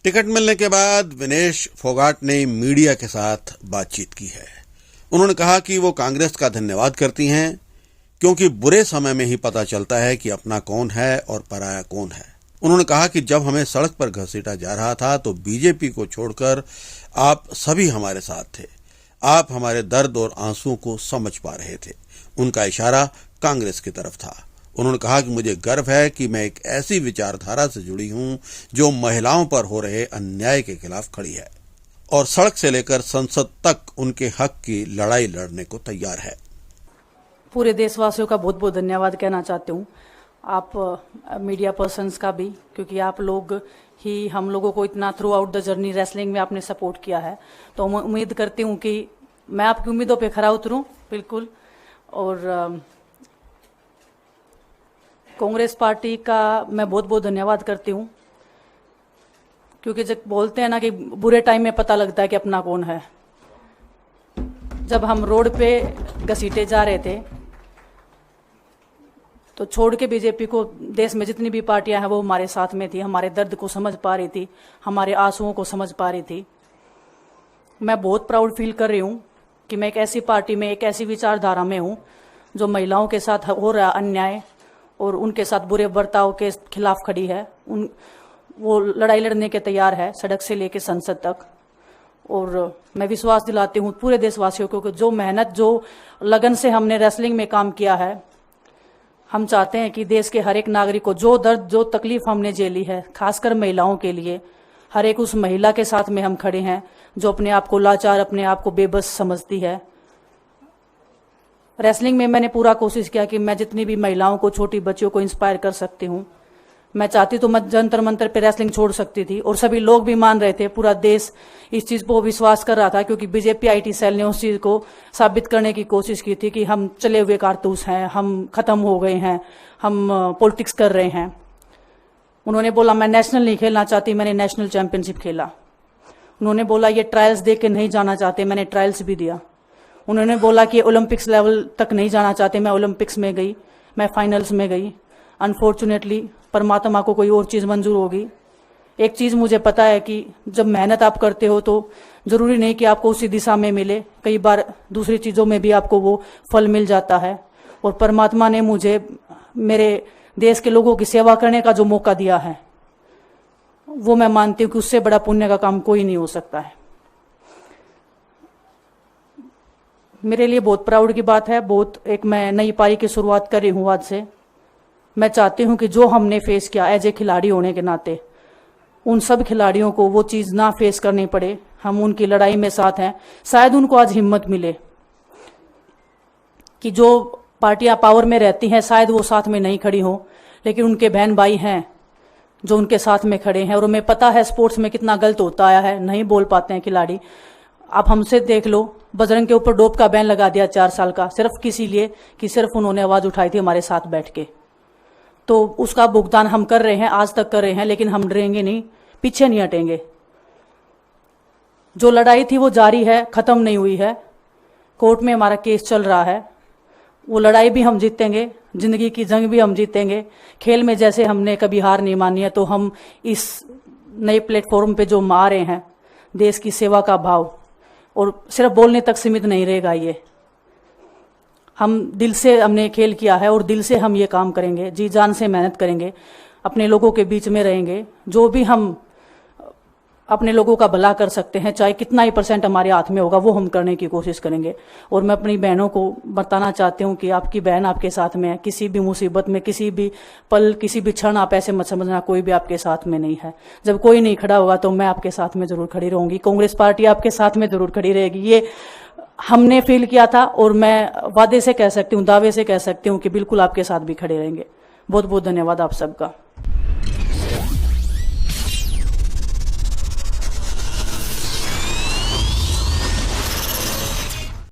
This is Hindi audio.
टिकट मिलने के बाद विनेश फोगाट ने मीडिया के साथ बातचीत की है। उन्होंने कहा कि वो कांग्रेस का धन्यवाद करती हैं क्योंकि बुरे समय में ही पता चलता है कि अपना कौन है और पराया कौन है। उन्होंने कहा कि जब हमें सड़क पर घसीटा जा रहा था तो बीजेपी को छोड़कर आप सभी हमारे साथ थे। आप हमारे दर्द और आंसुओं को समझ पा रहे थे। उनका इशारा कांग्रेस की तरफ था। उन्होंने कहा कि मुझे गर्व है कि मैं एक ऐसी विचारधारा से जुड़ी हूं जो महिलाओं पर हो रहे अन्याय के खिलाफ खड़ी है और सड़क से लेकर संसद तक उनके हक की लड़ाई लड़ने को तैयार है। पूरे देशवासियों का बहुत बहुत धन्यवाद कहना चाहती हूँ, आप मीडिया पर्सन्स का भी, क्योंकि आप लोग ही हम लोगों को इतना through out the journey wrestling में आपने सपोर्ट किया है। तो मैं उम्मीद करती हूँ कि मैं आपकी उम्मीदों पे खरा उतरूँ बिल्कुल। और कांग्रेस पार्टी का मैं बहुत बहुत धन्यवाद करती हूँ, क्योंकि जब बोलते हैं ना कि बुरे टाइम में पता लगता है कि अपना कौन है। जब हम रोड पे घसीटे जा रहे थे तो छोड़ के बीजेपी को देश में जितनी भी पार्टियां हैं वो हमारे साथ में थी, हमारे दर्द को समझ पा रही थी, हमारे आंसुओं को समझ पा रही थी। मैं बहुत प्राउड फील कर रही हूँ कि मैं एक ऐसी पार्टी में, एक ऐसी विचारधारा में हूँ जो महिलाओं के साथ हो रहा अन्याय और उनके साथ बुरे बर्ताव के खिलाफ खड़ी है। वो लड़ाई लड़ने के तैयार है, सड़क से लेकर संसद तक। और मैं विश्वास दिलाती हूँ पूरे देशवासियों को कि जो मेहनत, जो लगन से हमने रेसलिंग में काम किया है, हम चाहते हैं कि देश के हर एक नागरिक को जो दर्द, जो तकलीफ हमने झेली है, खासकर महिलाओं के लिए, हर एक उस महिला के साथ में हम खड़े हैं जो अपने आप को लाचार, अपने आप को बेबस समझती है। रेसलिंग में मैंने पूरा कोशिश किया कि मैं जितनी भी महिलाओं को, छोटी बच्चियों को इंस्पायर कर सकती हूँ। मैं चाहती तो मैं जंतर मंतर पे रेसलिंग छोड़ सकती थी और सभी लोग भी मान रहे थे, पूरा देश इस चीज को विश्वास कर रहा था, क्योंकि बीजेपी आईटी सेल ने उस चीज को साबित करने की कोशिश की थी कि हम चले हुए कारतूस हैं, हम खत्म हो गए हैं, हम पॉलिटिक्स कर रहे हैं। उन्होंने बोला मैं नेशनल नहीं खेलना चाहती, मैंने नेशनल चैंपियनशिप खेला। उन्होंने बोला ये ट्रायल्स दे के नहीं जाना चाहते, मैंने ट्रायल्स भी दिया। उन्होंने बोला कि ओलंपिक्स लेवल तक नहीं जाना चाहते, मैं ओलंपिक्स में गई, मैं फाइनल्स में गई। अनफॉर्चुनेटली परमात्मा को कोई और चीज मंजूर होगी। एक चीज मुझे पता है कि जब मेहनत आप करते हो तो जरूरी नहीं कि आपको उसी दिशा में मिले, कई बार दूसरी चीजों में भी आपको वो फल मिल जाता है। और परमात्मा ने मुझे मेरे देश के लोगों की सेवा करने का जो मौका दिया है, वो मैं मानती हूँ कि उससे बड़ा पुण्य का काम कोई नहीं हो सकता है। मेरे लिए बहुत प्राउड की बात है। एक मैं नई पारी की शुरुआत कर रही हूँ आज से। मैं चाहती हूं कि जो हमने फेस किया एज ए खिलाड़ी होने के नाते, उन सब खिलाड़ियों को वो चीज ना फेस करनी पड़े। हम उनकी लड़ाई में साथ हैं। शायद उनको आज हिम्मत मिले कि जो पार्टियां पावर में रहती हैं शायद वो साथ में नहीं खड़ी हों, लेकिन उनके बहन भाई हैं जो उनके साथ में खड़े हैं। और हमें पता है स्पोर्ट्स में कितना गलत होता आया है, नहीं बोल पाते हैं खिलाड़ी। आप हमसे देख लो, बजरंग के ऊपर डोप का बैन लगा दिया 4 साल का, सिर्फ किसी लिए कि सिर्फ उन्होंने आवाज उठाई थी हमारे साथ बैठ के। तो उसका भुगतान हम कर रहे हैं, आज तक कर रहे हैं, लेकिन हम डरेंगे नहीं, पीछे नहीं हटेंगे। जो लड़ाई थी वो जारी है, खत्म नहीं हुई है। कोर्ट में हमारा केस चल रहा है, वो लड़ाई भी हम जीतेंगे, जिंदगी की जंग भी हम जीतेंगे। खेल में जैसे हमने कभी हार नहीं मानी है, तो हम इस नए प्लेटफॉर्म पे जो आ रहे हैं, देश की सेवा का भाव, और सिर्फ बोलने तक सीमित नहीं रहेगा। ये हम दिल से हमने खेल किया है और दिल से हम ये काम करेंगे, जी जान से मेहनत करेंगे, अपने लोगों के बीच में रहेंगे। जो भी हम अपने लोगों का भला कर सकते हैं, चाहे कितना ही % हमारे हाथ में होगा, वो हम करने की कोशिश करेंगे। और मैं अपनी बहनों को बताना चाहती हूँ कि आपकी बहन आपके साथ में है। किसी भी मुसीबत में, किसी भी पल, किसी भी क्षण आप ऐसे मत समझना कोई भी आपके साथ में नहीं है। जब कोई नहीं खड़ा होगा तो मैं आपके साथ में जरूर खड़ी रहूंगी, कांग्रेस पार्टी आपके साथ में जरूर खड़ी रहेगी। ये हमने फील किया था और मैं वादे से कह सकती हूँ, दावे से कह सकती हूँ कि बिल्कुल आपके साथ भी खड़े रहेंगे। बहुत बहुत धन्यवाद आप सबका।